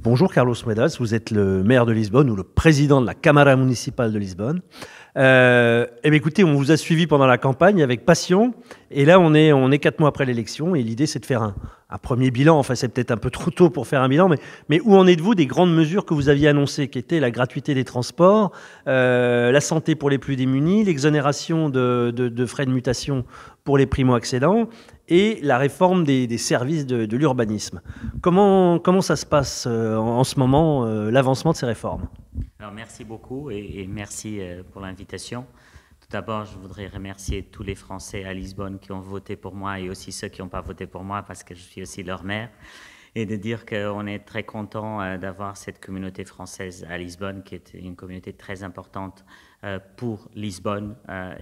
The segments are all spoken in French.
Bonjour Carlos Moedas, vous êtes le maire de Lisbonne ou le président de la Câmara municipale de Lisbonne. Écoutez, on vous a suivi pendant la campagne avec passion et là on est 4 mois après l'élection et l'idée c'est de faire un premier bilan. Enfin c'est peut-être un peu trop tôt pour faire un bilan, mais où en êtes-vous des grandes mesures que vous aviez annoncées, qui étaient la gratuité des transports, la santé pour les plus démunis, l'exonération de frais de mutation pour les primo-accédants et la réforme des services de l'urbanisme. Comment ça se passe en ce moment, l'avancement de ces réformes? Alors, merci beaucoup et merci pour l'invitation. Tout d'abord, je voudrais remercier tous les Français à Lisbonne qui ont voté pour moi et aussi ceux qui n'ont pas voté pour moi parce que je suis aussi leur maire. Et de dire qu'on est très content d'avoir cette communauté française à Lisbonne qui est une communauté très importante pour Lisbonne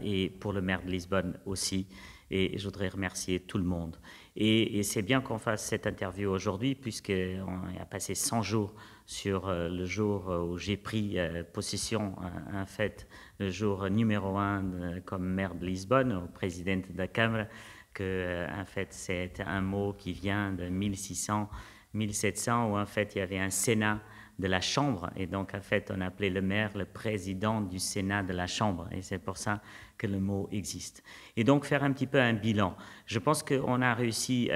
et pour le maire de Lisbonne aussi. Et je voudrais remercier tout le monde. Et c'est bien qu'on fasse cette interview aujourd'hui puisqu'on a passé 100 jours sur le jour où j'ai pris possession, en fait, le jour numéro 1 comme maire de Lisbonne, au président de la Câmara, que en fait c'est un mot qui vient de 1600, 1700 où en fait il y avait un Sénat de la Chambre et donc en fait on appelait le maire le président du Sénat de la Chambre et c'est pour ça que le mot existe. Et donc faire un petit peu un bilan. Je pense qu'on a réussi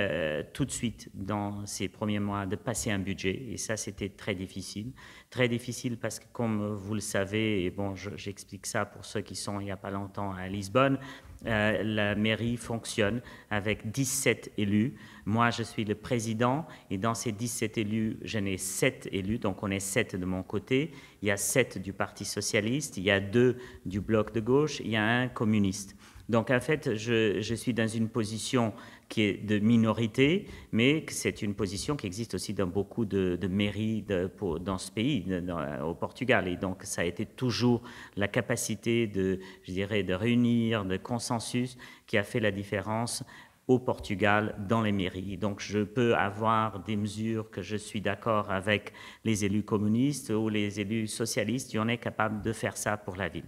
tout de suite dans ces premiers mois de passer un budget et ça c'était très difficile. Très difficile parce que comme vous le savez, et bon j'explique ça pour ceux qui sont il n'y a pas longtemps à Lisbonne, la mairie fonctionne avec 17 élus. Moi, je suis le président et dans ces 17 élus, j'en ai 7 élus, donc on est 7 de mon côté. Il y a 7 du Parti socialiste, il y a 2 du Bloc de gauche, il y a un communiste. Donc en fait, je suis dans une position qui est de minorité, mais c'est une position qui existe aussi dans beaucoup de mairies dans ce pays, au Portugal. Et donc ça a été toujours la capacité je dirais, de réunir, de consensus qui a fait la différence au Portugal dans les mairies. Donc je peux avoir des mesures que je suis d'accord avec les élus communistes ou les élus socialistes, on est capable de faire ça pour la ville.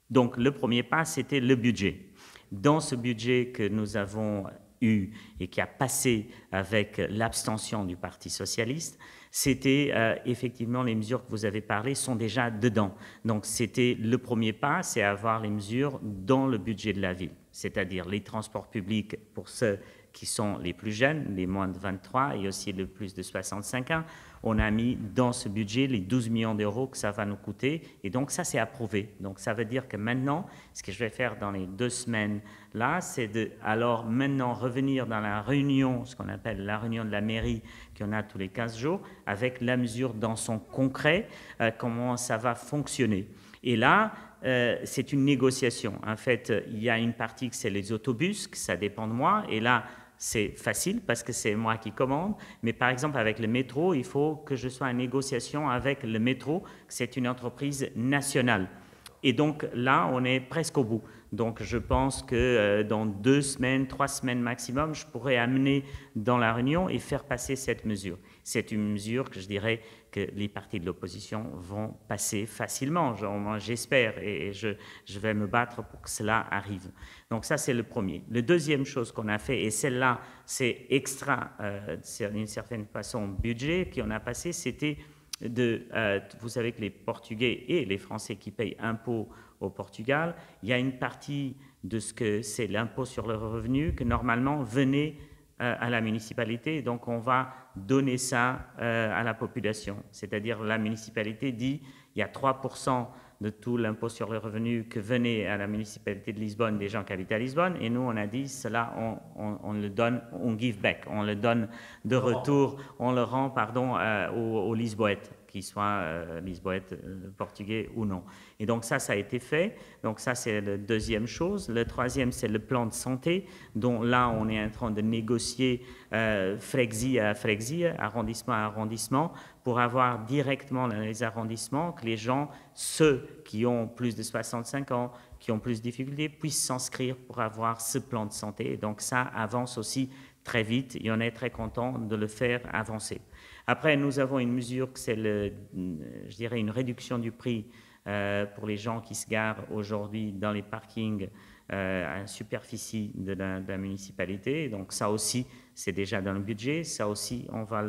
Donc le premier pas, c'était le budget. Dans ce budget que nous avons eu et qui a passé avec l'abstention du Parti socialiste, c'était effectivement les mesures que vous avez parlé sont déjà dedans. Donc c'était le premier pas, c'est avoir les mesures dans le budget de la ville, c'est-à-dire les transports publics pour ceux qui sont les plus jeunes, les moins de 23 et aussi le plus de 65 ans. On a mis dans ce budget les 12 millions d'euros que ça va nous coûter et donc ça c'est approuvé. Donc ça veut dire que maintenant, ce que je vais faire dans les 2 semaines là, c'est alors maintenant revenir dans la réunion, ce qu'on appelle la réunion de la mairie qu'on a tous les 15 jours, avec la mesure dans son concret, comment ça va fonctionner. Et là, c'est une négociation. En fait, il y a une partie que c'est les autobus, que ça dépend de moi, et là, c'est facile parce que c'est moi qui commande, mais par exemple avec le métro, il faut que je sois en négociation avec le métro, c'est une entreprise nationale. Et donc là, on est presque au bout. Donc je pense que dans 2 semaines, 3 semaines maximum, je pourrais amener dans la réunion et faire passer cette mesure. C'est une mesure que je dirais que les partis de l'opposition vont passer facilement, j'espère, et je vais me battre pour que cela arrive. Donc ça, c'est le premier. La deuxième chose qu'on a fait, et celle-là, c'est extra, d'une certaine façon, budget qu'on a passé, c'était vous savez que les Portugais et les Français qui payent impôts au Portugal, il y a une partie de ce que c'est l'impôt sur le revenu que normalement venait à la municipalité. Donc on va donner ça à la population. C'est-à-dire la municipalité dit il y a 3% de tout l'impôt sur le revenu que venait à la municipalité de Lisbonne des gens qui habitent à Lisbonne. Et nous, on a dit cela, on le donne, on give back, on le donne de retour, on le rend, pardon, aux Lisboètes, qu'ils soient Lisboètes portugais ou non. Et donc ça a été fait. Donc ça, c'est la deuxième chose. Le troisième, c'est le plan de santé, dont là, on est en train de négocier freguesie à freguesie, arrondissement à arrondissement, pour avoir directement dans les arrondissements que les gens, ceux qui ont plus de 65 ans, qui ont plus de difficultés, puissent s'inscrire pour avoir ce plan de santé. Et donc ça avance aussi très vite et on est très content de le faire avancer. Après, nous avons une mesure que c'est, je dirais, une réduction du prix pour les gens qui se garent aujourd'hui dans les parkings à superficie de la municipalité. Donc ça aussi, c'est déjà dans le budget. Ça aussi, on va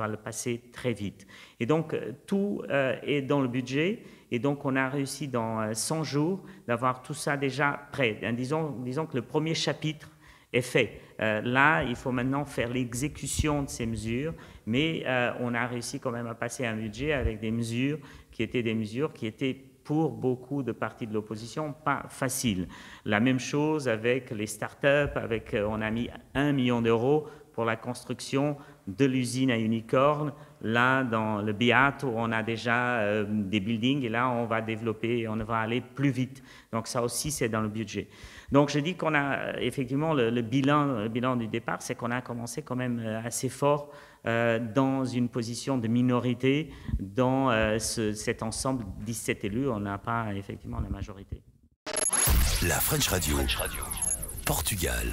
le passer très vite. Et donc, tout est dans le budget. Et donc, on a réussi dans 100 jours d'avoir tout ça déjà prêt. Disons que le premier chapitre est fait. Là, il faut maintenant faire l'exécution de ces mesures, mais on a réussi quand même à passer un budget avec des mesures qui étaient pour beaucoup de partis de l'opposition pas faciles. La même chose avec les startups, on a mis 1 million d'euros pour la construction de l'usine à Unicorn, là dans le Beato, on a déjà des buildings et là on va développer, on va aller plus vite. Donc ça aussi c'est dans le budget. Donc je dis qu'on a effectivement le bilan du départ, c'est qu'on a commencé quand même assez fort dans une position de minorité dans cet ensemble 17 élus. On n'a pas effectivement la majorité. La French Radio. Portugal.